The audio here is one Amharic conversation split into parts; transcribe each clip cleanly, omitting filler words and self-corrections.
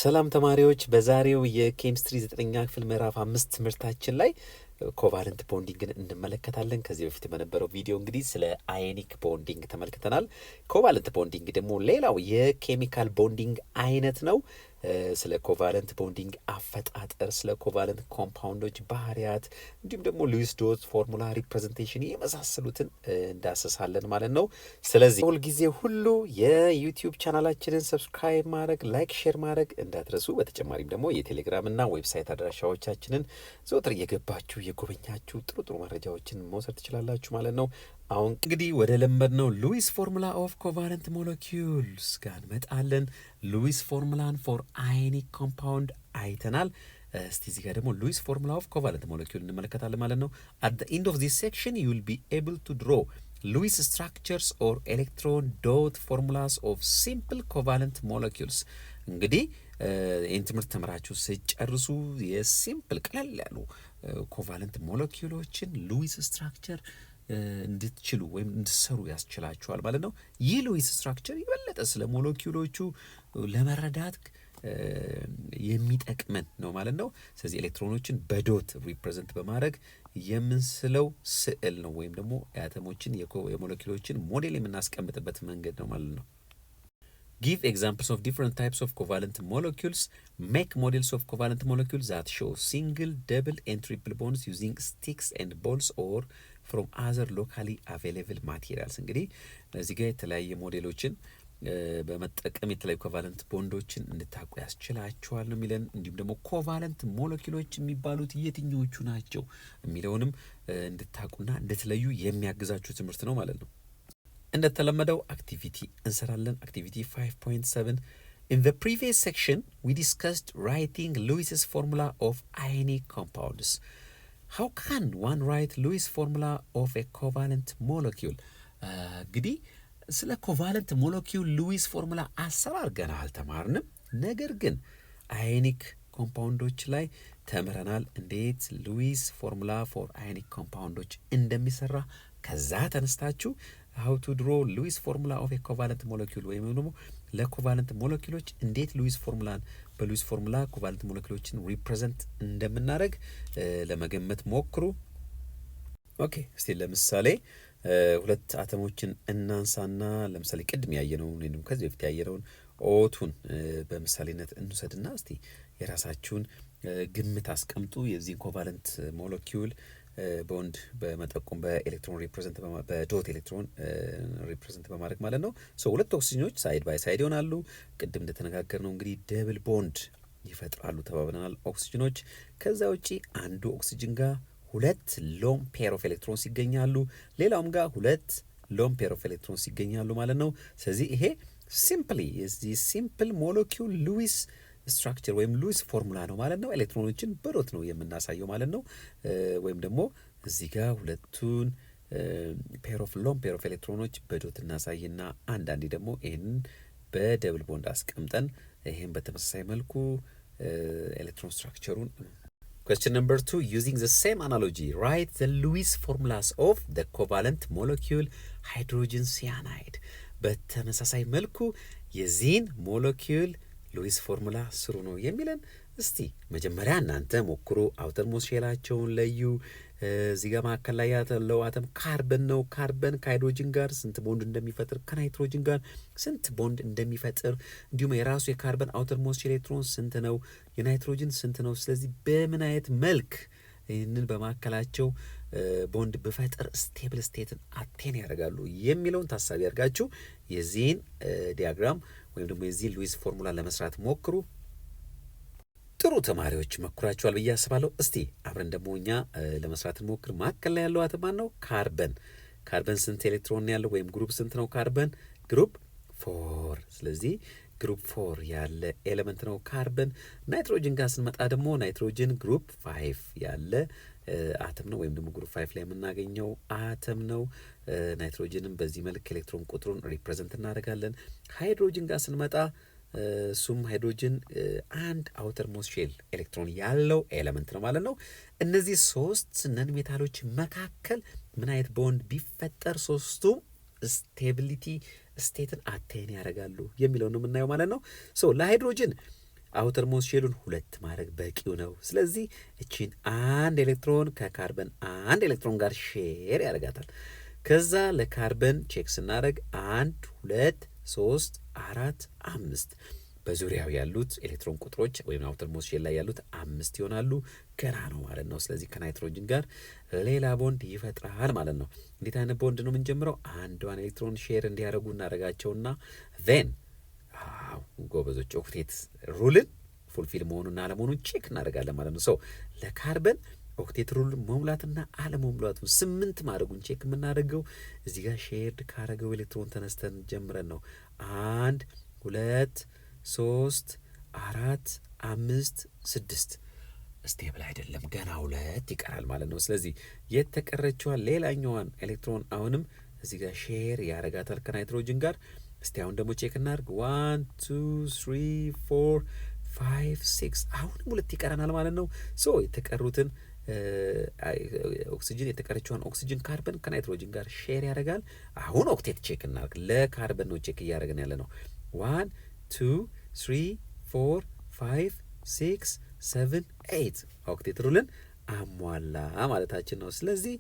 ሰላም ተማሪዎች በዛሬው የኬሚስትሪ 9ኛ ክፍል ምዕራፍ 5 ትምህርታችን ላይ ኮቫለንት ቦንዲንግን እንመለከታለን። ከዚህ በፊት በነበረው ቪዲዮ እንግዲህ ስለ አዮኒክ ቦንዲንግ ተመልክተናል። ኮቫለንት ቦንዲንግ ደግሞ ሌላው የኬሚካል ቦንዲንግ አይነት ነው። ስለ ኮቫለንት ቦንዲንግ አፈጣጠር፣ ስለ ኮቫለንት ኮምፓውንዶች ባህሪያት፣ እንዲሁም ደግሞ ሉዊስ ዶት ፎርሙላ ሪፕሬዘንቴሽን የመሳሰሉትን እንዳሰሳለን ማለት ነው። ስለዚህ ሁልጊዜ ሁሉ የዩቲዩብ ቻናላችንን ሰብስክራይብ ማድረግ፣ ላይክ፣ ሼር ማድረግ እንዳትረሱ። በተጨማሪም ደግሞ የቴሌግራም እና ዌብሳይት አድራሻዎቻችንን ዘወትር እየገባችሁ የጎበኛችሁ ጥሩ ጥሩ መረጃዎችን መውሰድ ትችላላችሁ ማለት ነው። አሁን እንግዲህ ወደ ለመድነው ሉዊስ ፎርሙላ ኦፍ ኮቫለንት ሞለኪውልስ ጋር እንመጣለን። ሉዊስ ፎርሙላን ፎር አዮኒክ ኮምፓውንድ አይተናል። እስቲ እዚህ ጋር ደግሞ ሉዊስ ፎርሙላ ኦፍ ኮቫለንት ሞለኪውል እንመለከታለን ማለት ነው። አት ዘ ኤንድ ኦፍ ዚስ ሴክሽን ዩ ዊል ቢ ኤብል ቱ ድሮ ሉዊስ ስትራክቸርስ ኦር ኤሌክትሮን ዶት ፎርሙላስ ኦፍ ሲምፕል ኮቫለንት ሞለኪውልስ። እንግዲህ ይህን ትምህርት ተምራችሁ ስጨርሱ የሲምፕል ቀለል ያሉ ኮቫለንት ሞለኪውሎችን ሉዊስ ስትራክቸር እንድትችሉ ወይም እንድትሰሩ ያስችላችኋል ማለት ነው። ይህ ሉዊስ ስትራክቸር የበለጠ ስለ ሞለኪውሎቹ ለመረዳት የሚጠቅመን ነው ማለት ነው። ስለዚህ ኤሌክትሮኖችን በዶት ሪፕሬዘንት በማድረግ የምንስለው ስዕል ነው ወይም ደግሞ የአተሞችን የሞለኪውሎችን ሞዴል የምናስቀምጥበት መንገድ ነው ማለት ነው። Give examples of different types of covalent molecules. Make models of covalent molecules that show single, double, and triple bonds using sticks and balls or from other locally available materials. እንግዲህ እዚህ ጋር የተለያየ ሞዴሎችን በመጠቀም የተለያዩ ኮቫለንት ቦንዶችን እንድታውቁ ያስችላችኋል ነው የሚለን። እንዲሁም ደግሞ ኮቫለንት ሞለኪውሎች የሚባሉት የትኞቹ ናቸው የሚለውንም እንድታውቁና እንድትለዩ የሚያግዛችሁ ትምህርት ነው ማለት ነው። እንደተለመደው አክቲቪቲ እንሰራለን። አክቲቪቲ 5.7 In the previous section we discussed writing Lewis's formula of ionic compounds. How can one write Lewis formula of a covalent molecule? እንግዲህ ስለ ኮቫለንት ሞለኪውል ሉዊስ ፎርሙላ አሰራር ገና አልተማርንም። ነገር ግን አዮኒክ ኮምፓውንዶች ላይ ተምረናል፣ እንዴት ሉዊስ ፎርሙላ ፎር አዮኒክ ኮምፓውንዶች እንደሚሰራ። ከዛ ተነስታችሁ how to draw ሉዊስ ፎርሙላ ኦፍ ኤ ኮቫለንት ሞለኪውል ወይም ደግሞ ለኮቫለንት ሞለኪውሎች እንዴት ሉዊስ ፎርሙላን በሉዊስ ፎርሙላ ኮቫለንት ሞለኪውሎችን ሪፕሬዘንት እንደምናደርግ ለመገመት ሞክሩ። ኦኬ፣ እስቲ ለምሳሌ ሁለት አተሞችን እናንሳና ለምሳሌ ቅድም ያየነውን ወይም ከዚህ በፊት ያየነውን ኦቱን በምሳሌነት እንውሰድና እስቲ የራሳችሁን ግምት አስቀምጡ። የዚህን ኮቫለንት ሞለኪውል ቦንድ በመጠቆም በኤሌክትሮን ሪፕሬዘንት በዶት ኤሌክትሮን ሪፕሬዘንት በማድረግ ማለት ነው። ሁለት ኦክሲጅኖች ሳይድ ባይ ሳይድ ይሆናሉ። ቅድም እንደተነጋገርነው እንግዲህ ደብል ቦንድ ይፈጥራሉ ተባብለናል ኦክሲጅኖች። ከዛ ውጪ አንዱ ኦክሲጅን ጋር ሁለት ሎን ፔር ኦፍ ኤሌክትሮንስ ይገኛሉ፣ ሌላውም ጋር ሁለት ሎን ፔር ኦፍ ኤሌክትሮንስ ይገኛሉ ማለት ነው። ስለዚህ ይሄ ሲምፕሊ የዚህ ሲምፕል ሞለኪውል ሉዊስ ስትራክቸር ወይም ሉዊስ ፎርሙላ ነው ማለት ነው። ኤሌክትሮኖችን በዶት ነው የምናሳየው ማለት ነው። ወይም ደግሞ እዚህ ጋር ሁለቱን ፔር ኦፍ ሎን ፔር ኦፍ ኤሌክትሮኖች በዶት እናሳይና አንዳንዴ ደግሞ ይህንን በደብል ቦንድ አስቀምጠን ይህን በተመሳሳይ መልኩ ኤሌክትሮን ስትራክቸሩን Question number 2. Using the same analogy, write the Lewis formulas of the covalent molecule hydrogen cyanide. በተመሳሳይ መልኩ የዚህን ሞለኪውል ሉዊስ ፎርሙላ ስሩ ነው የሚለን። እስቲ መጀመሪያ እናንተ ሞክሩ፣ አውተር ሞስት ሼላቸውን ለዩ። እዚህ ጋር መካከል ላይ ያለው አተም ካርበን ነው። ካርበን ከሃይድሮጅን ጋር ስንት ቦንድ እንደሚፈጥር፣ ከናይትሮጅን ጋር ስንት ቦንድ እንደሚፈጥር፣ እንዲሁም የራሱ የካርበን አውተር ሞስት ኤሌክትሮን ስንት ነው፣ የናይትሮጅን ስንት ነው። ስለዚህ በምን አይነት መልክ ይህንን በመካከላቸው ቦንድ ብፈጥር ስቴብል ስቴትን አቴን ያደርጋሉ የሚለውን ታሳቢ ያደርጋችሁ የዚህን ዲያግራም ወይም ደግሞ የዚህን ሉዊስ ፎርሙላ ለመስራት ሞክሩ። ጥሩ ተማሪዎች መኩራችኋል ብዬ አስባለሁ። እስቲ አብረን ደግሞ እኛ ለመስራት እንሞክር። መካከል ላይ ያለው አተም ማን ነው? ካርበን። ካርበን ስንት ኤሌክትሮን ያለው ወይም ግሩፕ ስንት ነው? ካርበን ግሩፕ 4። ስለዚህ ግሩፕ 4 ያለ ኤሌመንት ነው ካርበን። ናይትሮጅን ጋር ስንመጣ ደግሞ ናይትሮጅን ግሩፕ 5 ያለ አተም ነው ወይም ደግሞ ግሩፕ 5 ላይ የምናገኘው አተም ነው። ናይትሮጅንም በዚህ መልክ ኤሌክትሮን ቁጥሩን ሪፕሬዘንት እናደርጋለን። ሃይድሮጅን ጋር ስንመጣ እሱም ሃይድሮጅን አንድ አውተር ሞስት ሼል ኤሌክትሮን ያለው ኤሌመንት ነው ማለት ነው። እነዚህ ሶስት ነን ሜታሎች መካከል ምን አይነት ቦንድ ቢፈጠር ሶስቱም ስቴቢሊቲ ስቴትን አቴን ያደርጋሉ የሚለው ነው የምናየው ማለት ነው። ለሃይድሮጅን አውተር ሞስት ሼሉን 2 ማድረግ በቂው ነው። ስለዚህ እቺን አንድ ኤሌክትሮን ከካርበን አንድ ኤሌክትሮን ጋር ሼር ያደርጋታል። ከዛ ለካርበን ቼክ ስናደርግ 1 2 3 4 5 በዙሪያው ያሉት ኤሌክትሮን ቁጥሮች ወይም አውተር ሞስት ሼል ላይ ያሉት 5 ይሆናሉ። ገና ነው ማለት ነው። ስለዚህ ከናይትሮጅን ጋር ሌላ ቦንድ ይፈጥራል ማለት ነው። እንዴት አይነት ቦንድ ነው የምንጀምረው? አንዷን ኤሌክትሮን ሼር እንዲያደርጉ እናደርጋቸውና ዜን ጎበዞች ኦክቴት ሩልን ፉልፊል መሆኑና አለመሆኑን ቼክ እናደርጋለን ማለት ነው። ሶ ለካርበን ኦክቴት ሩል መሙላትና አለመሙላቱን 8 ማድረጉን ቼክ የምናደርገው እዚህ ጋር ሼርድ ካረገው ኤሌክትሮን ተነስተን ጀምረን ነው። 1 2 3 4 5 6 ስቴብል አይደለም፣ ገና 2 ይቀራል ማለት ነው። ስለዚህ የተቀረችዋን ሌላኛዋን ኤሌክትሮን አሁንም እዚህ ጋር ሼር ያረጋታል ከናይትሮጅን ጋር። እስቲ አሁን ደግሞ ቼክ እናድርግ። 1 2 3 4 5 6 አሁንም 2 ይቀረናል ማለት ነው። ሶ የተቀሩትን ኦክሲጅን የተቀረችዋን ኦክሲጅን ካርበን ከናይትሮጅን ጋር ሼር ያደርጋል። አሁን ኦክቴት ቼክ እናድርግ። ለካርበን ነው ቼክ እያደረግን ያለ ነው። 1 2 3 4 5 6 7 8 ኦክቴት ሩልን አሟላ ማለታችን ነው። ስለዚህ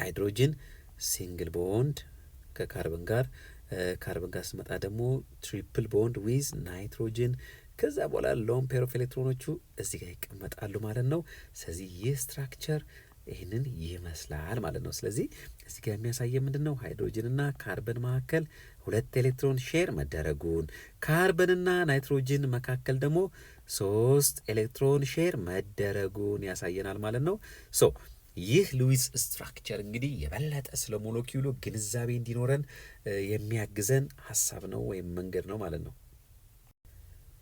ሃይድሮጅን ሲንግል ቦንድ ከካርበን ጋር ስመጣ ደግሞ ትሪፕል ቦንድ ዊዝ ናይትሮጅን። ከዛ በኋላ ሎን ፔር ኦፍ ኤሌክትሮኖቹ እዚህ ጋር ይቀመጣሉ ማለት ነው። ስለዚህ ይህ ስትራክቸር ይህንን ይመስላል ማለት ነው። ስለዚህ እዚህ ጋር የሚያሳየ ምንድን ነው? ሃይድሮጅንና ካርበን መካከል 2 ኤሌክትሮን ሼር መደረጉን፣ ካርበንና ናይትሮጅን መካከል ደግሞ 3 ኤሌክትሮን ሼር መደረጉን ያሳየናል ማለት ነው። ሶ ይህ ሉዊስ ስትራክቸር እንግዲህ የበለጠ ስለ ሞለኪውሉ ግንዛቤ እንዲኖረን የሚያግዘን ሀሳብ ነው ወይም መንገድ ነው ማለት ነው።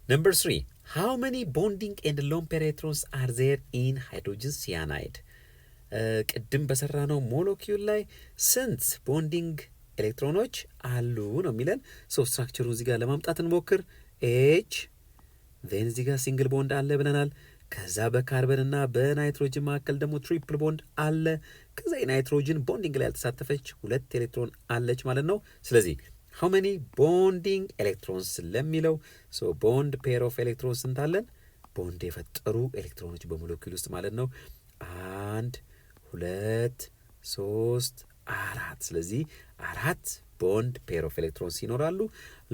Number 3, how many bonding and lone pair electrons are there in hydrogen cyanide? ቅድም በሰራ ነው ሞለኪውል ላይ ስንት ቦንዲንግ ኤሌክትሮኖች አሉ ነው የሚለን። ሶ ስትራክቸሩ እዚህ ጋር ለማምጣት እንሞክር። ኤች ዜን እዚህ ጋር ሲንግል ቦንድ አለ ብለናል። ከዛ በካርበንና በናይትሮጅን መካከል ደግሞ ትሪፕል ቦንድ አለ። ከዛ የናይትሮጅን ቦንዲንግ ላይ ያልተሳተፈች 2 ኤሌክትሮን አለች ማለት ነው። ስለዚህ how many bonding electrons ለሚለው ሶ ቦንድ ፔር ኦፍ ኤሌክትሮንስ እንታለን ቦንድ የፈጠሩ ኤሌክትሮኖች በሞለኪውል ውስጥ ማለት ነው 1 2 3 4 ስለዚህ 4 ቦንድ ፔር ኦፍ ኤሌክትሮንስ ይኖራሉ።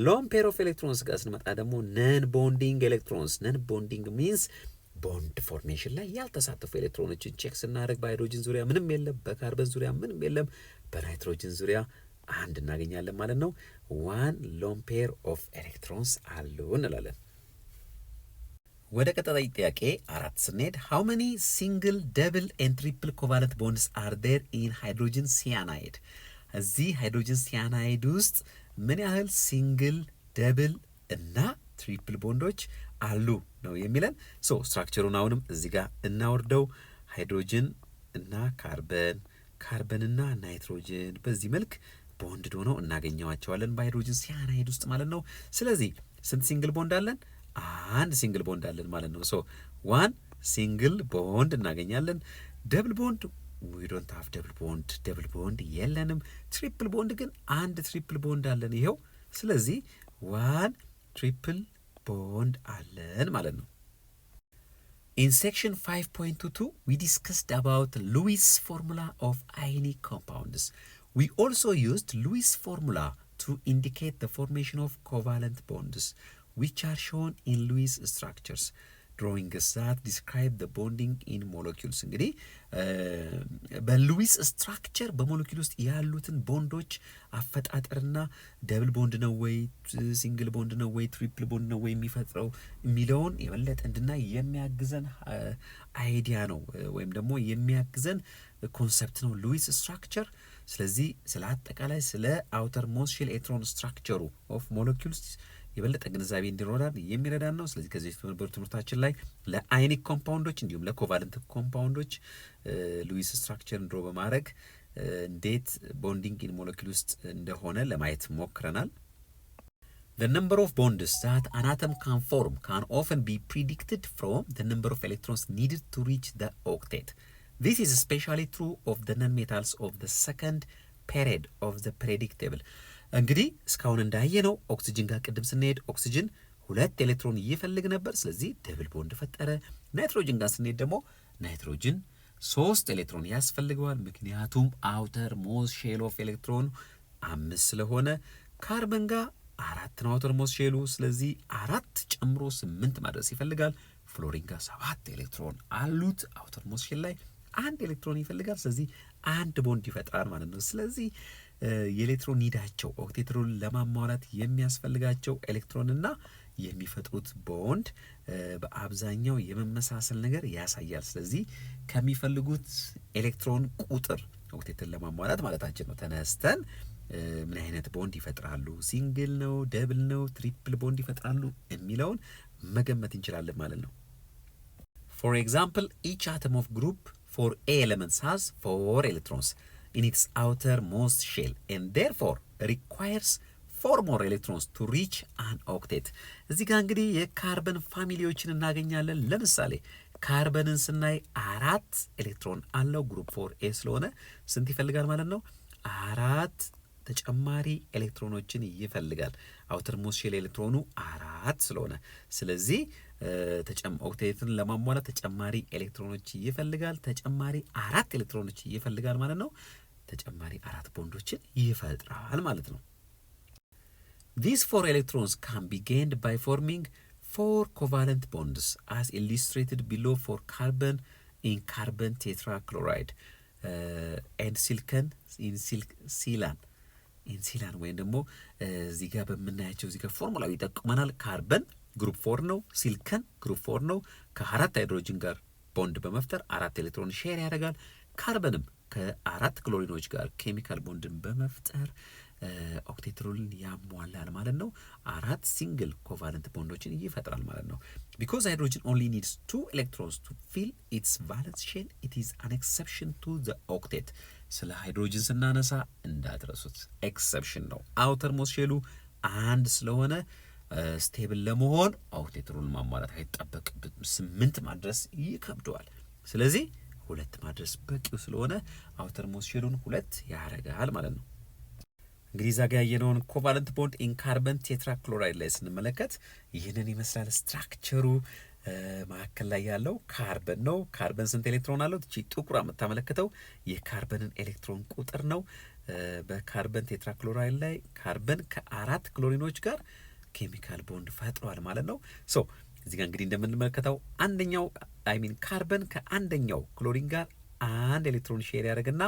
ሎን ፔር ኦፍ ኤሌክትሮንስ ጋር ስንመጣ ደግሞ ነን ቦንዲንግ ኤሌክትሮንስ ነን ቦንዲንግ ሚንስ ቦንድ ፎርሜሽን ላይ ያልተሳተፉ ኤሌክትሮኖችን ቼክ ስናደርግ በሃይድሮጅን ዙሪያ ምንም የለም፣ በካርበን ዙሪያ ምንም የለም፣ በናይትሮጅን ዙሪያ አንድ እናገኛለን ማለት ነው። 1 ሎን ፔር ኦፍ ኤሌክትሮንስ አሉ እንላለን። ወደ ቀጣይ ጥያቄ 4 ስንሄድ how many single double and triple covalent bonds are there in hydrogen cyanide? እዚህ ሃይድሮጅን ሲያናይድ ውስጥ ምን ያህል ሲንግል ደብል እና ትሪፕል ቦንዶች አሉ ነው የሚለን። ሶ ስትራክቸሩን አሁንም እዚህ ጋር እናወርደው። ሃይድሮጅን እና ካርበን እና ናይትሮጅን በዚህ መልክ ቦንድ ሆነው እናገኘዋቸዋለን በሃይድሮጅን ሲያናይድ ውስጥ ማለት ነው። ስለዚህ ስንት ሲንግል ቦንድ አለን? አንድ ሲንግል ቦንድ አለን ማለት ነው። ሶ 1 ሲንግል ቦንድ እናገኛለን። ደብል ቦንድ we don't have ደብል ቦንድ የለንም። ትሪፕል ቦንድ ግን አንድ ትሪፕል ቦንድ አለን ይሄው። ስለዚህ 1 ትሪፕል ቦንድ አለን ማለት ነው። In section 5.22 we discussed about Lewis formula of ionic compounds. We also used Lewis formula to indicate the formation of covalent bonds which are shown in Lewis structures. drawings that describe the bonding in molecules እንግዲህ በሉዊስ ስትራክቸር በሞለኪውል ውስጥ ያሉትን ቦንዶች አፈጣጠርና ደብል ቦንድ ነው ወይ ሲንግል ቦንድ ነው ወይ ትሪፕል ቦንድ ነው ወይ የሚፈጥረው የሚለውን የበለጠ እንድናይ የሚያግዘን አይዲያ ነው ወይም ደግሞ የሚያግዘን ኮንሰፕት ነው ሉዊስ ስትራክቸር። ስለዚህ ስለ አጠቃላይ ስለ አውተር ሞስት ሼል ኤሌክትሮን ስትራክቸሩ ኦፍ ሞለኪውልስ የበለጠ ግንዛቤ እንዲኖረን የሚረዳን ነው። ስለዚህ ከዚህ በነበሩ ትምህርታችን ላይ ለአዮኒክ ኮምፓውንዶች እንዲሁም ለኮቫለንት ኮምፓውንዶች ሉዊስ ስትራክቸርን ድሮ በማድረግ እንዴት ቦንዲንግ ኢን ሞለኪውል ውስጥ እንደሆነ ለማየት ሞክረናል። The number of bonds that an atom can form can often be predicted from the number of electrons needed to reach the octet. This is especially true of the nonmetals of the second period of the periodic table. እንግዲህ እስካሁን እንዳየ ነው ኦክሲጅን ጋር ቅድም ስንሄድ ኦክሲጅን ሁለት ኤሌክትሮን ይፈልግ ነበር። ስለዚህ ደብል ቦንድ ፈጠረ። ናይትሮጅን ጋር ስንሄድ ደግሞ ናይትሮጅን 3 ኤሌክትሮን ያስፈልገዋል። ምክንያቱም አውተር ሞስት ሼል ኦፍ ኤሌክትሮን 5 ስለሆነ። ካርበን ጋር 4 ነው አውተር ሞስት ሼሉ። ስለዚህ 4 ጨምሮ 8 ማድረስ ይፈልጋል። ፍሎሪን ጋር 7 ኤሌክትሮን አሉት አውተር ሞስት ሼል ላይ 1 ኤሌክትሮን ይፈልጋል። ስለዚህ 1 ቦንድ ይፈጥራል ማለት ነው። ስለዚህ የኤሌክትሮን ኒዳቸው ኦክቴት ሩል ለማሟላት የሚያስፈልጋቸው ኤሌክትሮንና የሚፈጥሩት ቦንድ በአብዛኛው የመመሳሰል ነገር ያሳያል። ስለዚህ ከሚፈልጉት ኤሌክትሮን ቁጥር ኦክቴትን ለማሟላት ማለታችን ነው ተነስተን ምን አይነት ቦንድ ይፈጥራሉ፣ ሲንግል ነው፣ ደብል ነው፣ ትሪፕል ቦንድ ይፈጥራሉ የሚለውን መገመት እንችላለን ማለት ነው። For example, each atom of group 4A elements has 4 electrons in its outermost shell and therefore requires 4 more electrons to reach an octet. እዚህ ጋር እንግዲህ የካርበን ፋሚሊዎችን እናገኛለን። ለምሳሌ ካርበንን ስናይ 4 ኤሌክትሮን አለው ግሩፕ 4A ስለሆነ ስንት ይፈልጋል ማለት ነው? 4 ተጨማሪ ኤሌክትሮኖችን ይፈልጋል። አውተርሞስት ሼል ኤሌክትሮኑ 4 ስለሆነ ስለዚህ ኦክቴትን ለማሟላት ተጨማሪ ኤሌክትሮኖች ይፈልጋል። ተጨማሪ 4 ኤሌክትሮኖች ይፈልጋል ማለት ነው። ተጨማሪ 4 ቦንዶችን ይፈጥራል ማለት ነው። These 4 electrons can be gained by forming 4 covalent bonds as illustrated below for carbon in carbon tetrachloride and silicon in ሲላን ወይም ደግሞ እዚህ ጋር በምናያቸው እዚህ ጋር ፎርሙላው ይጠቅመናል። ካርበን ግሩፕ 4 ነው፣ ሲሊከን ግሩፕ 4 ነው። ከ4 ሃይድሮጅን ጋር ቦንድ በመፍጠር 4 ኤሌክትሮን ሼር ያደርጋል። ካርበንም ከ4 ክሎሪኖች ጋር ኬሚካል ቦንድን በመፍጠር ኦክቴት ሩልን ያሟላል ማለት ነው። 4 ሲንግል ኮቫለንት ቦንዶችን ይፈጥራል ማለት ነው። because hydrogen only needs 2 electrons to fill its valence shell, it is an exception to the octet. ስለ ሃይድሮጅን ስናነሳ እንዳትረሱት ኤክሰፕሽን ነው። አውተር ሞስት ሼሉ 1 ስለሆነ ስቴብል ለመሆን ኦክቴት ሩል ማሟላት አይጠበቅበትም። 8 ማድረስ ይከብደዋል። ስለዚህ 2 ማድረስ በቂው ስለሆነ አውተር ሞስት ሼሉን 2 ያደርጋል ማለት ነው። እንግዲህ እዛ ጋር ያየነውን ኮቫለንት ቦንድ ኢን ካርበን ቴትራክሎራይድ ላይ ስንመለከት ይህንን ይመስላል ስትራክቸሩ። መካከል ላይ ያለው ካርበን ነው። ካርበን ስንት ኤሌክትሮን አለው? እቺ ጥቁሯ የምታመለክተው የካርበንን ኤሌክትሮን ቁጥር ነው። በካርበን ቴትራክሎራይድ ላይ ካርበን ከ4 ክሎሪኖች ጋር ኬሚካል ቦንድ ፈጥሯል ማለት ነው። ሶ እዚህ ጋር እንግዲህ እንደምንመለከተው አንደኛው ካርበን ከአንደኛው ክሎሪን ጋር 1 ኤሌክትሮን ሼር ያደርግና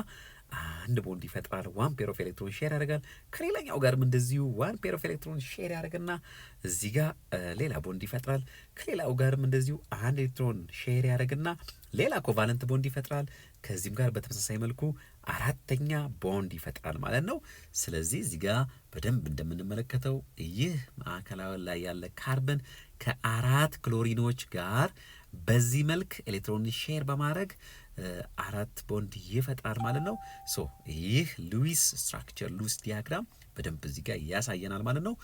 1 ቦንድ ይፈጥራል። 1 ፔር ኦፍ ኤሌክትሮን ሼር ያደርጋል። ከሌላኛው ጋርም እንደዚሁ 1 ፔር ኦፍ ኤሌክትሮን ሼር ያደርግና እዚህ ጋር ሌላ ቦንድ ይፈጥራል። ከሌላው ጋርም እንደዚሁ 1 ኤሌክትሮን ሼር ያደርግና ሌላ ኮቫለንት ቦንድ ይፈጥራል። ከዚህም ጋር በተመሳሳይ መልኩ 4ኛ ቦንድ ይፈጥራል ማለት ነው። ስለዚህ እዚህ ጋር በደንብ እንደምንመለከተው ይህ ማዕከላዊ ላይ ያለ ካርበን ከ4 ክሎሪኖች ጋር በዚህ መልክ ኤሌክትሮን ሼር በማድረግ 4 ቦንድ ይፈጥራል ማለት ነው። ሶ ይህ ሉዊስ ስትራክቸር ሉዊስ ዲያግራም በደንብ እዚህ ጋር ያሳየናል ማለት ነው።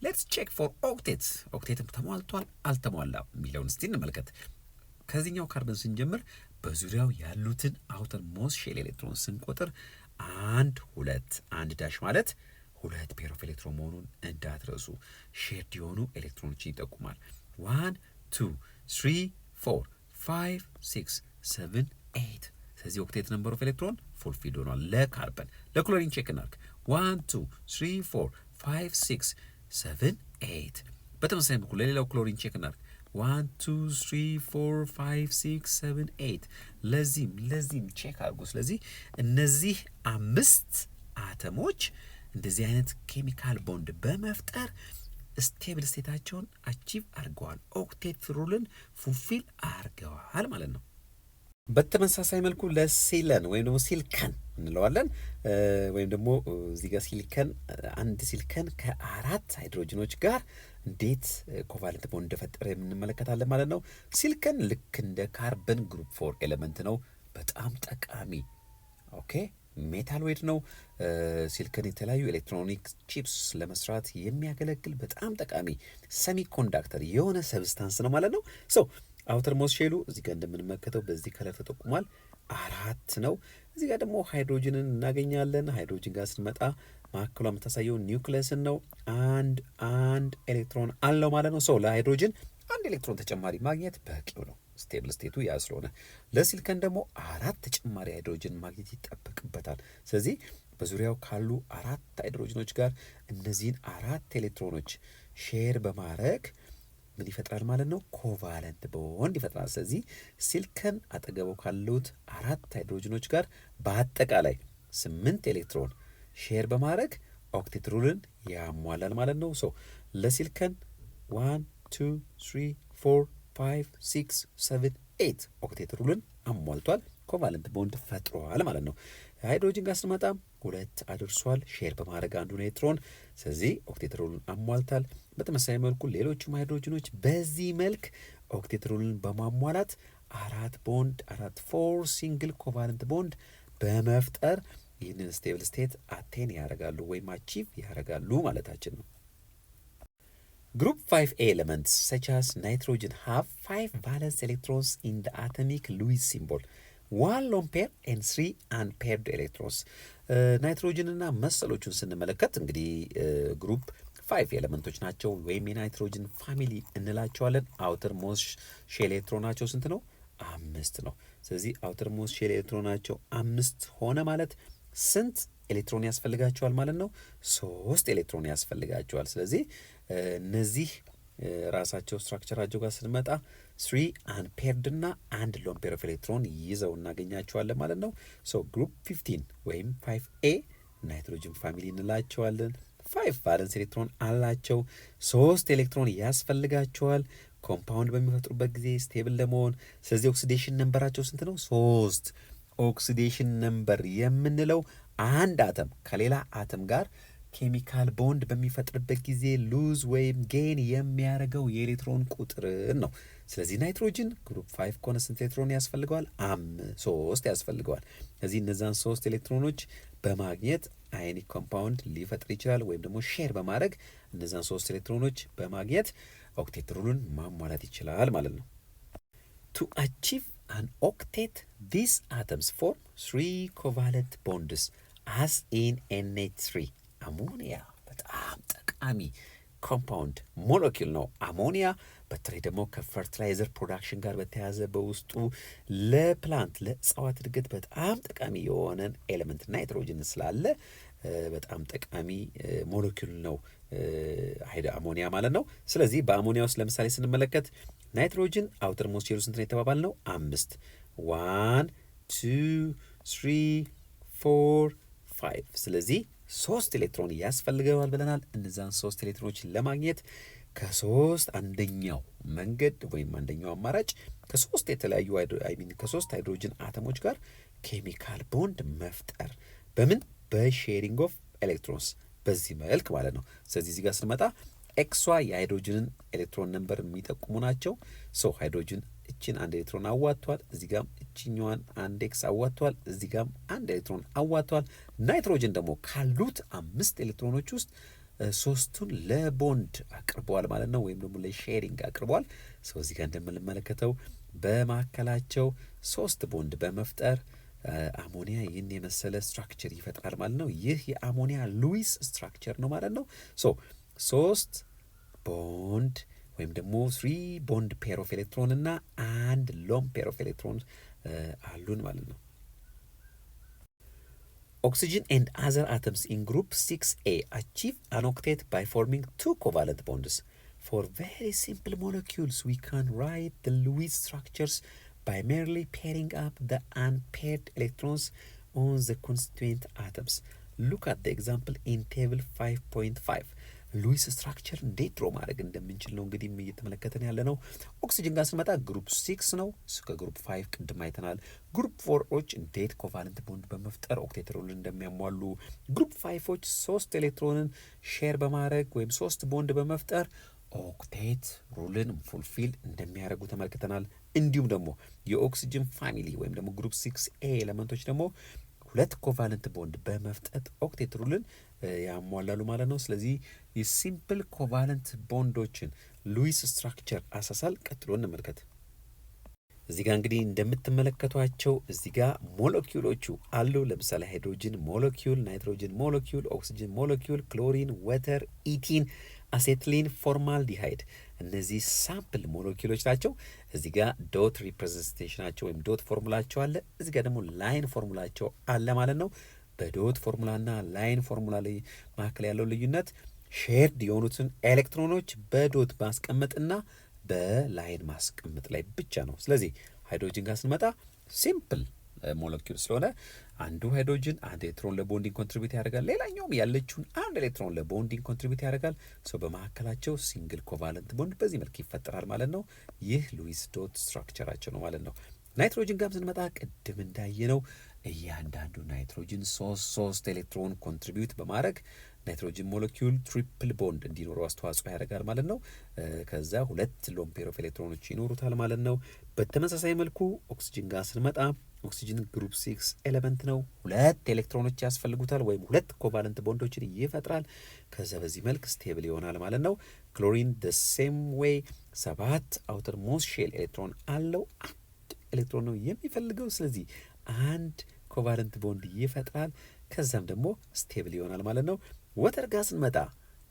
ሌትስ ቼክ ፎር ኦክቴት። ኦክቴትም ተሟልቷል አልተሟላም የሚለውን እስቲ እንመልከት። ከዚህኛው ካርበን ስንጀምር በዙሪያው ያሉትን አውተር ሞስት ሼል ኤሌክትሮን ስንቆጥር 1 2 1 ዳሽ ማለት 2 ፔር ኦፍ ኤሌክትሮን መሆኑን እንዳትረሱ። ሼርድ የሆኑ ኤሌክትሮኖችን ይጠቁማል። 1 2 3 4 5 6 7 8 ስለዚህ ኦክቴት ነምበር ኦፍ ኤሌክትሮን ፉልፊል ሆኗል ለካርበን። ለክሎሪን ቼክ እናድርግ። 1 2 3 4 5 6 7 8 በተመሳሳይ መልኩ ለሌላው ክሎሪን ቼክ እናድርግ። 1 2 3 4 5 6 7 8 ለዚህም ቼክ አድርጉ። ስለዚህ እነዚህ 5 አተሞች እንደዚህ አይነት ኬሚካል ቦንድ በመፍጠር ስቴብል ስቴታቸውን አቺቭ አድርገዋል። ኦክቴት ሩልን ፉልፊል አድርገዋል ማለት ነው። በተመሳሳይ መልኩ ለሲለን ወይም ደግሞ ሲልከን እንለዋለን ወይም ደግሞ እዚህ ጋር ሲሊከን 1 ሲሊከን ከ4 ሃይድሮጅኖች ጋር እንዴት ኮቫለንት ቦንድ እንደፈጠረ የምንመለከታለን ማለት ነው። ሲሊከን ልክ እንደ ካርበን ግሩፕ 4 ኤሌመንት ነው። በጣም ጠቃሚ ኦኬ ሜታል ዌድ ነው። ሲሊከን የተለያዩ ኤሌክትሮኒክ ቺፕስ ለመስራት የሚያገለግል በጣም ጠቃሚ ሰሚ ኮንዳክተር የሆነ ሰብስታንስ ነው ማለት ነው። ሶ አውተር ሞስት ሼሉ እዚህ ጋር እንደምንመለከተው በዚህ ከለር ተጠቁሟል 4 ነው። እዚህ ጋር ደግሞ ሃይድሮጅንን እናገኛለን። ሃይድሮጅን ጋር ስንመጣ ማዕከሏ የምታሳየው ኒውክለስን ነው። አንድ ኤሌክትሮን አለው ማለት ነው። ለሃይድሮጅን አንድ ኤሌክትሮን ተጨማሪ ማግኘት በቂው ነው። ስቴብል ስቴቱ ያ ስለሆነ ለሲሊከን ደግሞ 4 ተጨማሪ ሃይድሮጅን ማግኘት ይጠበቅበታል። ስለዚህ በዙሪያው ካሉ 4 ሃይድሮጅኖች ጋር እነዚህን 4 ኤሌክትሮኖች ሼር በማድረግ ምን ይፈጥራል ማለት ነው? ኮቫለንት ቦንድ ይፈጥራል። ስለዚህ ሲሊከን አጠገቡ ካሉት 4 ሃይድሮጅኖች ጋር በአጠቃላይ 8 ኤሌክትሮን ሼር በማድረግ ኦክቴት ሩልን ያሟላል ማለት ነው። ለሲሊከን 1 2 3 4 5 6 7 8 ኦክቴት ሩልን አሟልቷል፣ ኮቫለንት ቦንድ ፈጥሯል ማለት ነው። ሃይድሮጅን ጋር ስንመጣ 2 አድርሷል ሼር በማድረግ አንዱን ኤሌክትሮን። ስለዚህ ኦክቴት ሩልን አሟልታል። በተመሳሳይ መልኩ ሌሎችም ሃይድሮጅኖች በዚህ መልክ ኦክቴት ሩልን በማሟላት 4 ሲንግል ኮቫለንት ቦንድ በመፍጠር ይህንን ስቴብል ስቴት አቴን ያደርጋሉ ወይም አቺቭ ያደርጋሉ ማለታችን ነው። Group 5 elements such as nitrogen have 5 valence electrons in the atomic Lewis symbol, 1 lone pair and 3 unpaired electrons. ናይትሮጅን እና መሰሎቹን ስንመለከት እንግዲህ ግሩፕ 5 ኤሌመንቶች ናቸው ወይም የናይትሮጅን ፋሚሊ እንላቸዋለን። አውተር ሞስት ሼል ኤሌክትሮናቸው ስንት ነው? 5 ነው። ስለዚህ አውተር ሞስት ሼል ኤሌክትሮናቸው 5 ሆነ ማለት ስንት ኤሌክትሮን ያስፈልጋቸዋል ማለት ነው? 3 ኤሌክትሮን ያስፈልጋቸዋል። ስለዚህ እነዚህ ራሳቸው ስትራክቸራቸው ጋር ስንመጣ 3 አንፔርድ እና 1 ሎን ፔር ኦፍ ኤሌክትሮን ይዘው እናገኛቸዋለን ማለት ነው። ግሩፕ 15 ወይም 5A ናይትሮጅን ፋሚሊ እንላቸዋለን። 5 ቫለንስ ኤሌክትሮን አላቸው። 3 ኤሌክትሮን ያስፈልጋቸዋል ኮምፓውንድ በሚፈጥሩበት ጊዜ ስቴብል ለመሆን። ስለዚህ ኦክሲዴሽን ነምበራቸው ስንት ነው? 3። ኦክሲዴሽን ነምበር የምንለው አንድ አተም ከሌላ አተም ጋር ኬሚካል ቦንድ በሚፈጥርበት ጊዜ ሉዝ ወይም ጌን የሚያደርገው የኤሌክትሮን ቁጥርን ነው። ስለዚህ ናይትሮጅን ግሩፕ 5 ከሆነ ስንት ኤሌክትሮን ያስፈልገዋል? 3 ያስፈልገዋል። ስለዚህ እነዛን 3 ኤሌክትሮኖች በማግኘት አዮኒክ ኮምፓውንድ ሊፈጥር ይችላል፣ ወይም ደግሞ ሼር በማድረግ እነዛን 3 ኤሌክትሮኖች በማግኘት ኦክቴት ሩልን ማሟላት ይችላል ማለት ነው። To achieve an octet, these atoms form 3 covalent bonds as in NH3. አሞኒያ በጣም ጠቃሚ ኮምፓውንድ ሞለኪል ነው። አሞኒያ በተለይ ደግሞ ከፈርቲላይዘር ፕሮዳክሽን ጋር በተያያዘ በውስጡ ለፕላንት ለእጽዋት እድገት በጣም ጠቃሚ የሆነን ኤሌመንት ናይትሮጅን ስላለ በጣም ጠቃሚ ሞለኪል ነው አሞኒያ ማለት ነው። ስለዚህ በአሞኒያ ውስጥ ለምሳሌ ስንመለከት ናይትሮጅን አውተር ሞስት ሼሉ ስንት ነው የተባባል ነው? 5 1 2 3 4 5 ስለዚህ 3 ኤሌክትሮን ያስፈልገዋል ብለናል። እነዛን 3 ኤሌክትሮኖች ለማግኘት ከ3 አንደኛው መንገድ ወይም አንደኛው አማራጭ ከ3 የተለያዩ ከ3 ሃይድሮጅን አተሞች ጋር ኬሚካል ቦንድ መፍጠር በምን? በሼሪንግ ኦፍ ኤሌክትሮንስ በዚህ መልክ ማለት ነው። ስለዚህ እዚህ ጋር ስንመጣ ኤክሷ የሃይድሮጅንን ኤሌክትሮን ነምበር የሚጠቁሙ ናቸው። ሃይድሮጅን እችን 1 ኤሌክትሮን አዋጥቷል፣ እዚህ ጋም እችኛዋን 1 ኤክስ አዋጥቷል፣ እዚህ ጋም 1 ኤሌክትሮን አዋጥቷል። ናይትሮጅን ደግሞ ካሉት 5 ኤሌክትሮኖች ውስጥ 3ቱን ለቦንድ አቅርበዋል ማለት ነው፣ ወይም ደግሞ ለሼሪንግ አቅርበዋል። እዚህ ጋር እንደምንመለከተው በማዕከላቸው 3 ቦንድ በመፍጠር አሞኒያ ይህን የመሰለ ስትራክቸር ይፈጥራል ማለት ነው። ይህ የአሞኒያ ሉዊስ ስትራክቸር ነው ማለት ነው። 3 ቦንድ ወይም ደግሞ 3 ቦንድ ፔር ኦፍ ኤሌክትሮን እና 1 ሎን ፔር ኦፍ ኤሌክትሮን አሉን ማለት ነው። Oxygen and other atoms in group 6A achieve an octet by forming 2 covalent bonds. For very simple molecules, we can write the Lewis structures by merely pairing up the unpaired electrons on the constituent atoms. Look at the example in table 5.5. ሉዊስ ስትራክቸር እንዴት ድሮ ማድረግ እንደምንችል ነው እንግዲህ እየተመለከተን ያለ ነው። ኦክሲጅን ጋር ስንመጣ ግሩፕ 6 ነው። እሱ ከግሩፕ 5 ቅድም አይተናል። ግሩፕ 4ዎች እንዴት ኮቫለንት ቦንድ በመፍጠር ኦክቴት ሩልን እንደሚያሟሉ፣ ግሩፕ 5ዎች 3 ኤሌክትሮንን ሼር በማድረግ ወይም 3 ቦንድ በመፍጠር ኦክቴት ሩልን ፉልፊል እንደሚያደርጉ ተመልክተናል። እንዲሁም ደግሞ የኦክሲጅን ፋሚሊ ወይም ደግሞ ግሩፕ 6A ኤሌመንቶች ደግሞ 2 ኮቫለንት ቦንድ በመፍጠት ኦክቴት ሩልን ያሟላሉ ማለት ነው። ስለዚህ የሲምፕል ኮቫለንት ቦንዶችን ሉዊስ ስትራክቸር አሳሳል ቀጥሎ እንመልከት። እዚህ ጋር እንግዲህ እንደምትመለከቷቸው እዚህ ጋር ሞለኪውሎቹ አሉ። ለምሳሌ ሃይድሮጅን ሞለኪውል፣ ናይትሮጅን ሞለኪውል፣ ኦክሲጅን ሞለኪውል፣ ክሎሪን፣ ወተር፣ ኢቲን፣ አሴትሊን፣ ፎርማልዲሃይድ እነዚህ ሳምፕል ሞለኪውሎች ናቸው። እዚህ ጋር ዶት ሪፕሬዘንቴሽናቸው ወይም ዶት ፎርሙላቸው አለ። እዚህ ጋር ደግሞ ላይን ፎርሙላቸው አለ ማለት ነው። በዶት ፎርሙላና ላይን ፎርሙላ ላይ መካከል ያለው ልዩነት ሼርድ የሆኑትን ኤሌክትሮኖች በዶት ማስቀመጥና በላይን ማስቀመጥ ላይ ብቻ ነው። ስለዚህ ሃይድሮጅን ጋር ስንመጣ ሲምፕል ሞለኪውል ስለሆነ አንዱ ሃይድሮጅን አንድ ኤሌክትሮን ለቦንዲንግ ኮንትሪቢዩት ያደርጋል፣ ሌላኛውም ያለችውን አንድ ኤሌክትሮን ለቦንዲንግ ኮንትሪቢዩት ያደርጋል። ሰው በመካከላቸው ሲንግል ኮቫለንት ቦንድ በዚህ መልክ ይፈጠራል ማለት ነው። ይህ ሉዊስ ዶት ስትራክቸራቸው ነው ማለት ነው። ናይትሮጅን ጋር ስንመጣ ቅድም እንዳየነው እያንዳንዱ ናይትሮጅን ሶስት ኤሌክትሮን ኮንትሪቢዩት በማድረግ ናይትሮጅን ሞለኪውል ትሪፕል ቦንድ እንዲኖረው አስተዋጽኦ ያደርጋል ማለት ነው። ከዛ ሁለት ሎን ፔር ኦፍ ኤሌክትሮኖች ይኖሩታል ማለት ነው። በተመሳሳይ መልኩ ኦክሲጅን ጋር ስንመጣ ኦክሲጅን ግሩፕ 6 ኤሌመንት ነው። ሁለት ኤሌክትሮኖች ያስፈልጉታል ወይም ሁለት ኮቫለንት ቦንዶችን ይፈጥራል። ከዛ በዚህ መልክ ስቴብል ይሆናል ማለት ነው። ክሎሪን ደ ሴም ዌይ 7 አውተር ሞስት ሼል ኤሌክትሮን አለው። አንድ ኤሌክትሮን ነው የሚፈልገው። ስለዚህ አንድ ኮቫለንት ቦንድ ይፈጥራል። ከዛም ደግሞ ስቴብል ይሆናል ማለት ነው። ወተር ጋር ስንመጣ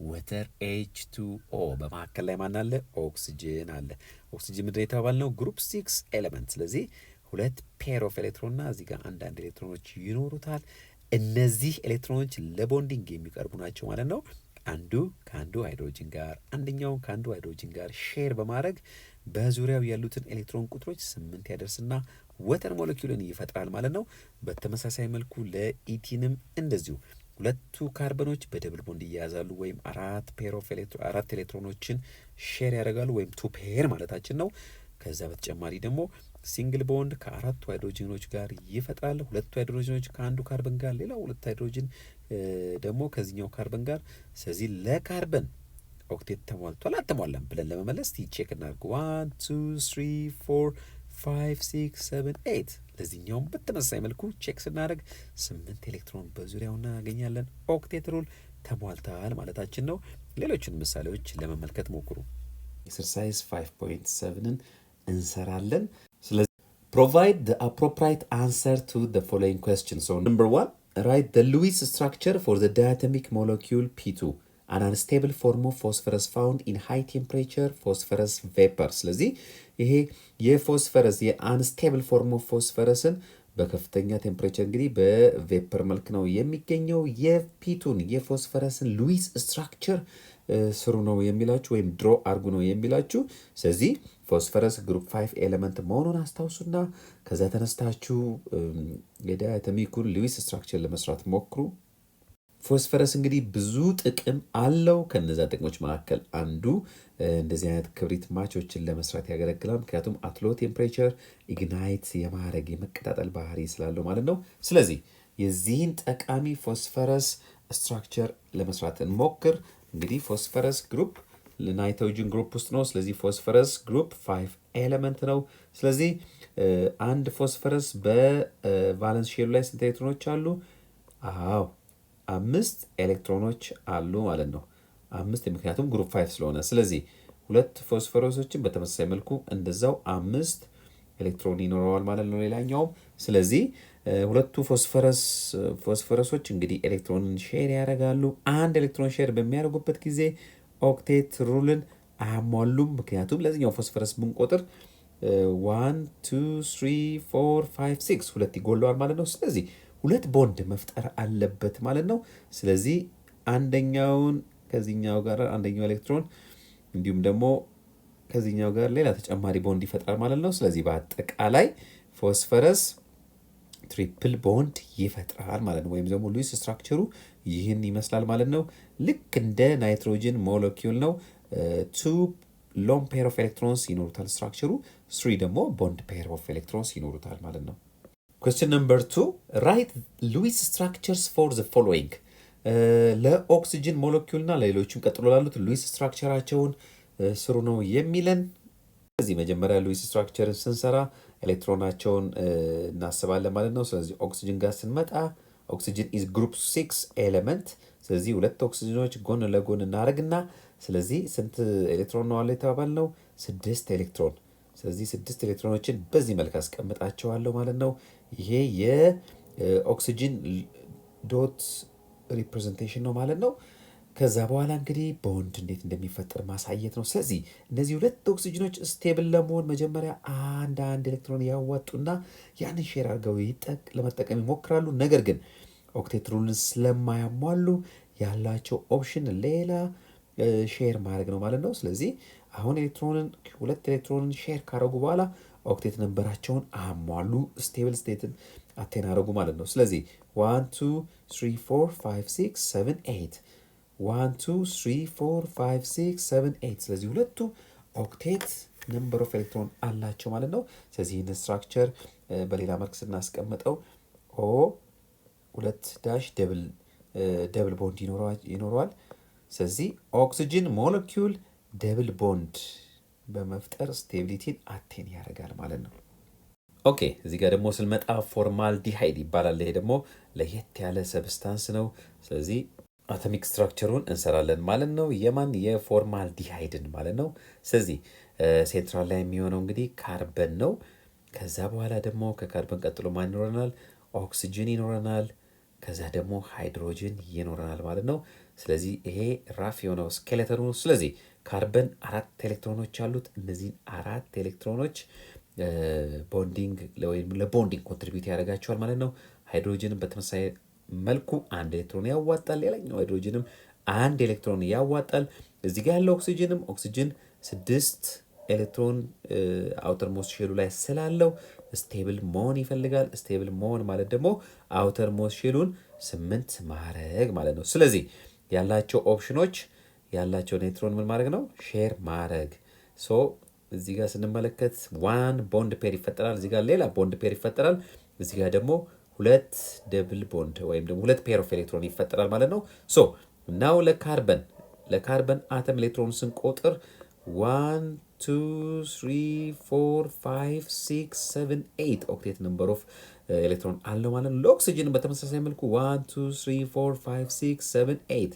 ወተር H2O በመካከል ላይ ማን አለ? ኦክሲጅን አለ። ኦክሲጅን ምንድን የተባልነው ግሩፕ 6 ኤሌመንት። ስለዚህ ሁለት ፔር ኦፍ ኤሌክትሮንና እዚህ ጋር አንዳንድ ኤሌክትሮኖች ይኖሩታል። እነዚህ ኤሌክትሮኖች ለቦንዲንግ የሚቀርቡ ናቸው ማለት ነው። አንዱ ከአንዱ ሃይድሮጅን ጋር አንደኛው ከአንዱ ሃይድሮጅን ጋር ሼር በማድረግ በዙሪያው ያሉትን ኤሌክትሮን ቁጥሮች 8 ያደርስና ወተር ሞለኪውልን ይፈጥራል ማለት ነው። በተመሳሳይ መልኩ ለኢቲንም እንደዚሁ ሁለቱ ካርበኖች በደብል ቦንድ ይያያዛሉ ወይም አራት ኤሌክትሮኖችን ሼር ያደርጋሉ ወይም ቱ ፔር ማለታችን ነው። ከዛ በተጨማሪ ደግሞ ሲንግል ቦንድ ከአራቱ ሃይድሮጅኖች ጋር ይፈጥራል። ሁለቱ ሃይድሮጅኖች ከአንዱ ካርበን ጋር፣ ሌላው ሁለት ሃይድሮጅን ደግሞ ከዚህኛው ካርበን ጋር። ስለዚህ ለካርበን ኦክቴት ተሟልቷል አልተሟላም ብለን ለመመለስ ቼክ እናድርግ። 1 2 3 4 5 6 7 8 ለዚህኛውም በተመሳሳይ መልኩ ቼክ ስናደርግ 8 ኤሌክትሮን በዙሪያው እናገኛለን። ኦክቴት ሩል ተሟልታል ማለታችን ነው። ሌሎችን ምሳሌዎች ለመመልከት ሞክሩ። ኤክሰርሳይዝ 5.7ን እንሰራለን። ስለዚህ provide the appropriate answer to the following question. So number 1, write the Lewis structure for the diatomic molecule P2, an unstable form of phosphorus found in high temperature phosphorus vapor. ስለዚህ ይሄ የፎስፈረስ የአንስቴብል ፎርም ኦፍ ፎስፈረስን በከፍተኛ ቴምፕሬቸር እንግዲህ በቬፐር መልክ ነው የሚገኘው። የፒቱን የፎስፈረስን ሉዊስ ስትራክቸር ስሩ ነው የሚላችሁ ወይም ድሮ አርጉ ነው የሚላችሁ። ስለዚህ ፎስፈረስ ግሩፕ 5 ኤሌመንት መሆኑን አስታውሱና ከዛ ተነስታችሁ የዳያቶሚኩን ሉዊስ ስትራክቸር ለመስራት ሞክሩ። ፎስፈረስ እንግዲህ ብዙ ጥቅም አለው። ከነዛ ጥቅሞች መካከል አንዱ እንደዚህ አይነት ክብሪት ማቾችን ለመስራት ያገለግላል። ምክንያቱም አት ሎ ቴምፕሬቸር ኢግናይት የማድረግ የመቀጣጠል ባህሪ ስላለው ማለት ነው። ስለዚህ የዚህን ጠቃሚ ፎስፈረስ ስትራክቸር ለመስራት እንሞክር። እንግዲህ ፎስፈረስ ግሩፕ ናይትሮጅን ግሩፕ ውስጥ ነው። ስለዚህ ፎስፈረስ ግሩፕ 5 ኤሌመንት ነው። ስለዚህ አንድ ፎስፈረስ በቫለንስ ሼሉ ላይ ስንት ኤሌክትሮኖች አሉ? አዎ 5 ኤሌክትሮኖች አሉ ማለት ነው። 5 ምክንያቱም ግሩፕ 5 ስለሆነ። ስለዚህ ሁለት ፎስፈረሶችን በተመሳሳይ መልኩ እንደዛው 5 ኤሌክትሮን ይኖረዋል ማለት ነው ሌላኛውም። ስለዚህ ሁለቱ ፎስፈረሶች እንግዲህ ኤሌክትሮንን ሼር ያደርጋሉ። አንድ ኤሌክትሮን ሼር በሚያደርጉበት ጊዜ ኦክቴት ሩልን አያሟሉም። ምክንያቱም ለዚህኛው ፎስፈረስ ብንቆጥር 1 2 3 4 5 6 ሁለት ይጎለዋል ማለት ነው። ስለዚህ ሁለት ቦንድ መፍጠር አለበት ማለት ነው። ስለዚህ አንደኛውን ከዚህኛው ጋር አንደኛው ኤሌክትሮን እንዲሁም ደግሞ ከዚህኛው ጋር ሌላ ተጨማሪ ቦንድ ይፈጥራል ማለት ነው። ስለዚህ በአጠቃላይ ፎስፈረስ ትሪፕል ቦንድ ይፈጥራል ማለት ነው። ወይም ደግሞ ሉዊስ ስትራክቸሩ ይህን ይመስላል ማለት ነው። ልክ እንደ ናይትሮጅን ሞለኪውል ነው። 2 ሎን ፔር ኦፍ ኤሌክትሮንስ ይኖሩታል ስትራክቸሩ፣ 3 ደግሞ ቦንድ ፔር ኦፍ ኤሌክትሮንስ ይኖሩታል ማለት ነው። Question number 2, write Lewis structures for the following. ለኦክሲጅን ሞለኪውል እና ለሌሎችም ቀጥሎ ላሉት ሉዊስ ስትራክቸራቸውን ስሩ ነው የሚለን። ስለዚህ መጀመሪያ ሉዊስ ስትራክቸርን ስንሰራ ኤሌክትሮናቸውን እናስባለን ማለት ነው። ስለዚህ ኦክሲጅን ጋር ስንመጣ ኦክሲጅን ኢዝ ግሩፕ 6 ኤሌመንት። ስለዚህ ሁለት ኦክሲጅኖች ጎን ለጎን እናደርግና ስለዚህ ስንት ኤሌክትሮን ነው አለ የተባባልነው? 6 ኤሌክትሮን። ስለዚህ 6 ኤሌክትሮኖችን በዚህ መልክ አስቀምጣቸዋለሁ ማለት ነው። ይሄ የኦክሲጅን ዶት ሪፕሬዘንቴሽን ነው ማለት ነው። ከዛ በኋላ እንግዲህ ቦንድ እንዴት እንደሚፈጠር ማሳየት ነው። ስለዚህ እነዚህ ሁለት ኦክሲጅኖች ስቴብል ለመሆን መጀመሪያ አንድ ኤሌክትሮን ያዋጡና ያንን ሼር አድርገው ለመጠቀም ይሞክራሉ። ነገር ግን ኦክቴት ሩልን ስለማያሟሉ ያላቸው ኦፕሽን ሌላ ሼር ማድረግ ነው ማለት ነው። ስለዚህ አሁን ሁለት ኤሌክትሮንን ሼር ካረጉ በኋላ ኦክቴት ነንበራቸውን አሟሉ፣ ስቴብል ስቴትን አቴን አረጉ ማለት ነው። ስለዚህ 1 2 3 4 5 6 7 8 1 2 3 4 5 6 7 8 ስለዚህ ሁለቱ ኦክቴት ነምበር ኦፍ ኤሌክትሮን አላቸው ማለት ነው። ስለዚህ ይህን ስትራክቸር በሌላ መልክ ስናስቀምጠው ኦ ሁለት ዳሽ ደብል ቦንድ ይኖረዋል። ስለዚህ ኦክሲጅን ሞለኪውል ደብል ቦንድ በመፍጠር ስቴቢሊቲን አቴን ያደርጋል ማለት ነው። ኦኬ እዚህ ጋር ደግሞ ስንመጣ ፎርማልዲሃይድ ይባላል። ይሄ ደግሞ ለየት ያለ ሰብስታንስ ነው። ስለዚህ አቶሚክ ስትራክቸሩን እንሰራለን ማለት ነው። የማን የፎርማልዲሃይድን ማለት ነው። ስለዚህ ሴንትራል ላይ የሚሆነው እንግዲህ ካርበን ነው። ከዛ በኋላ ደግሞ ከካርበን ቀጥሎ ማን ይኖረናል? ኦክሲጅን ይኖረናል። ከዛ ደግሞ ሃይድሮጅን ይኖረናል ማለት ነው። ስለዚህ ይሄ ራፍ የሆነው ስኬሌተኑ። ስለዚህ ካርበን 4 ኤሌክትሮኖች አሉት። እነዚህን 4 ኤሌክትሮኖች ቦንዲንግ ወይም ለቦንዲንግ ኮንትሪቢዩት ያደርጋቸዋል ማለት ነው። ሃይድሮጅንም በተመሳሳይ መልኩ 1 ኤሌክትሮን ያዋጣል። ሌላኛው ሃይድሮጅንም 1 ኤሌክትሮን ያዋጣል። እዚህ ጋር ያለው ኦክሲጅን 6 ኤሌክትሮን አውተር ሞስት ሼሉ ላይ ስላለው ስቴብል መሆን ይፈልጋል። ስቴብል መሆን ማለት ደግሞ አውተር ሞስት ሼሉን 8 ማድረግ ማለት ነው። ስለዚህ ያላቸው ኦፕሽኖች ያላቸው ኔትሮን ምን ማድረግ ነው? ሼር ማድረግ። ሶ እዚህ ጋር ስንመለከት 1 ቦንድ ፔር ይፈጠራል። እዚህ ጋር ሌላ ቦንድ ፔር ይፈጠራል። እዚህ ጋር ደግሞ 2 ደብል ቦንድ ወይም ደግሞ 2 ፔር ኦፍ ኤሌክትሮን ይፈጠራል ማለት ነው። ሶ ናው ለካርበን አተም ኤሌክትሮን ስንቆጥር 1 2 3 4 5 6 7 8 ኦክቴት ነምበር ኦፍ ኤሌክትሮን አለው ማለት ነው። ለኦክሲጅን በተመሳሳይ መልኩ 1 2 3 4 5 6 7 8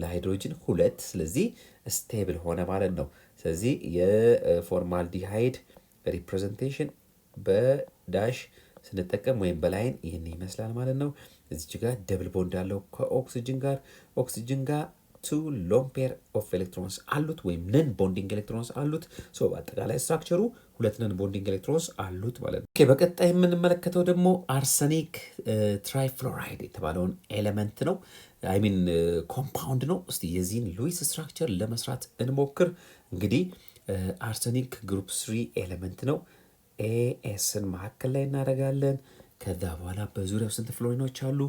ለሃይድሮጅን 2 ስለዚህ ስቴብል ሆነ ማለት ነው። ስለዚህ የፎርማልዲሃይድ ሪፕሬዘንቴሽን በዳሽ ስንጠቀም ወይም በላይን ይህን ይመስላል ማለት ነው። እዚች ጋር ደብል ቦንድ አለው ከኦክሲጅን ጋር 2 ሎንግ ፔር ኦፍ ኤሌክትሮንስ አሉት ወይም ነን ቦንዲንግ ኤሌክትሮንስ አሉት። በአጠቃላይ ስትራክቸሩ 2 ነን ቦንዲንግ ኤሌክትሮንስ አሉት ማለት ነው። በቀጣይ የምንመለከተው ደግሞ አርሰኒክ ትራይፍሎራይድ የተባለውን ኤሌመንት ነው። አይሚን ኮምፓውንድ ነው። እስቲ የዚህን ሉዊስ ስትራክቸር ለመስራት እንሞክር። እንግዲህ አርሰኒክ ግሩፕ 3 ኤሌመንት ነው። ኤስን መካከል ላይ እናደርጋለን። ከዛ በኋላ በዙሪያው ስንት ፍሎሪኖች አሉ?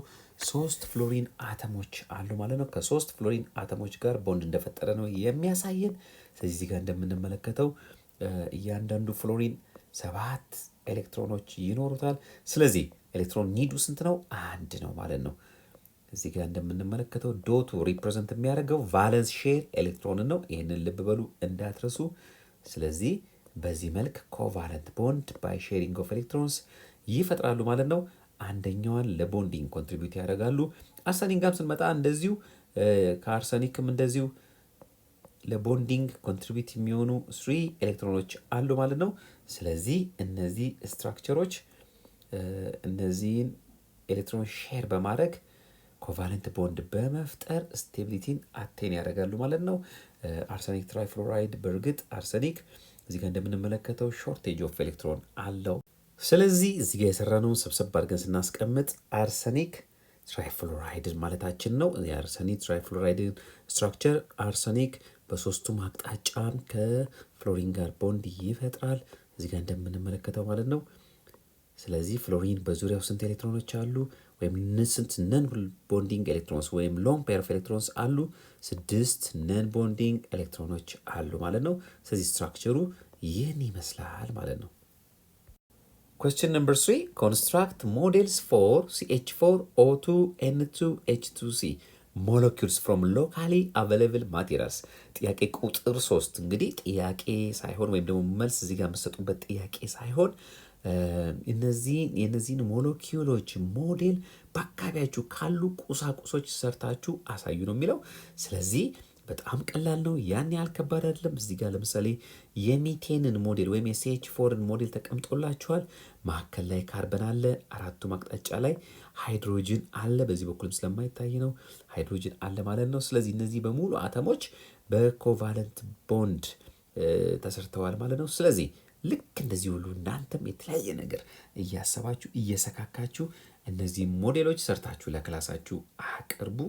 3 ፍሎሪን አተሞች አሉ ማለት ነው። ከ3 ፍሎሪን አተሞች ጋር ቦንድ እንደፈጠረ ነው የሚያሳየን። ስለዚህ እዚህ ጋር እንደምንመለከተው እያንዳንዱ ፍሎሪን 7 ኤሌክትሮኖች ይኖሩታል። ስለዚህ ኤሌክትሮን ኒዱ ስንት ነው? 1 ነው ማለት ነው። እዚህ ጋር እንደምንመለከተው ዶቱ ሪፕሬዘንት የሚያደርገው ቫለንስ ሼር ኤሌክትሮንን ነው። ይህንን ልብ በሉ እንዳትረሱ። ስለዚህ በዚህ መልክ ኮቫለንት ቦንድ ባይ ሼሪንግ ኦፍ ኤሌክትሮንስ ይፈጥራሉ ማለት ነው። አንደኛዋን ለቦንዲንግ ኮንትሪቢዩት ያደርጋሉ። አርሰኒክ ጋር ስንመጣ እንደዚሁ ከአርሰኒክም እንደዚሁ ለቦንዲንግ ኮንትሪቢዩት የሚሆኑ 3 ኤሌክትሮኖች አሉ ማለት ነው። ስለዚህ እነዚህ ስትራክቸሮች እነዚህን ኤሌክትሮን ሼር በማድረግ ኮቫለንት ቦንድ በመፍጠር ስቴቢሊቲን አቴን ያደርጋሉ ማለት ነው። አርሰኒክ ትራይፍሎራይድ በእርግጥ አርሰኒክ እዚህ ጋር እንደምንመለከተው ሾርቴጅ ኦፍ ኤሌክትሮን አለው። ስለዚህ እዚህ ጋር የሰራነውን ሰብሰብ አድርገን ስናስቀምጥ አርሰኒክ ትራይፍሎራይድን ማለታችን ነው። የአርሰኒክ ትራይፍሎራይድን ስትራክቸር አርሰኒክ በሶስቱም አቅጣጫም ከፍሎሪን ጋር ቦንድ ይፈጥራል እዚህ ጋር እንደምንመለከተው ማለት ነው። ስለዚህ ፍሎሪን በዙሪያው ስንት ኤሌክትሮኖች አሉ? ወይም ስንት ነን ቦንዲንግ ኤሌክትሮንስ ወይም ሎንግ ፔር ኦፍ ኤሌክትሮንስ አሉ? 6 ነን ቦንዲንግ ኤሌክትሮኖች አሉ ማለት ነው። ስለዚህ ስትራክቸሩ ይህን ይመስላል ማለት ነው። Question number 3. Construct models for CH4O2 N2 H2C molecules from locally available materials. ጥያቄ ቁጥር 3 እንግዲህ ጥያቄ ሳይሆን ወይም ደግሞ መልስ እዚህ ጋር የምትሰጡበት ጥያቄ ሳይሆን የነዚህን ሞለኪውሎች ሞዴል በአካባቢያችሁ ካሉ ቁሳቁሶች ሰርታችሁ አሳዩ ነው የሚለው። ስለዚህ በጣም ቀላል ነው። ያን ያህል ከባድ አይደለም። እዚህ ጋር ለምሳሌ የሚቴንን ሞዴል ወይም የCH4ን ሞዴል ተቀምጦላችኋል። መካከል ላይ ካርበን አለ፣ አራቱም አቅጣጫ ላይ ሃይድሮጅን አለ። በዚህ በኩልም ስለማይታይ ነው ሃይድሮጅን አለ ማለት ነው። ስለዚህ እነዚህ በሙሉ አተሞች በኮቫለንት ቦንድ ተሰርተዋል ማለት ነው። ስለዚህ ልክ እንደዚህ ሁሉ እናንተም የተለያየ ነገር እያሰባችሁ እየሰካካችሁ እነዚህ ሞዴሎች ሰርታችሁ ለክላሳችሁ አቅርቡ።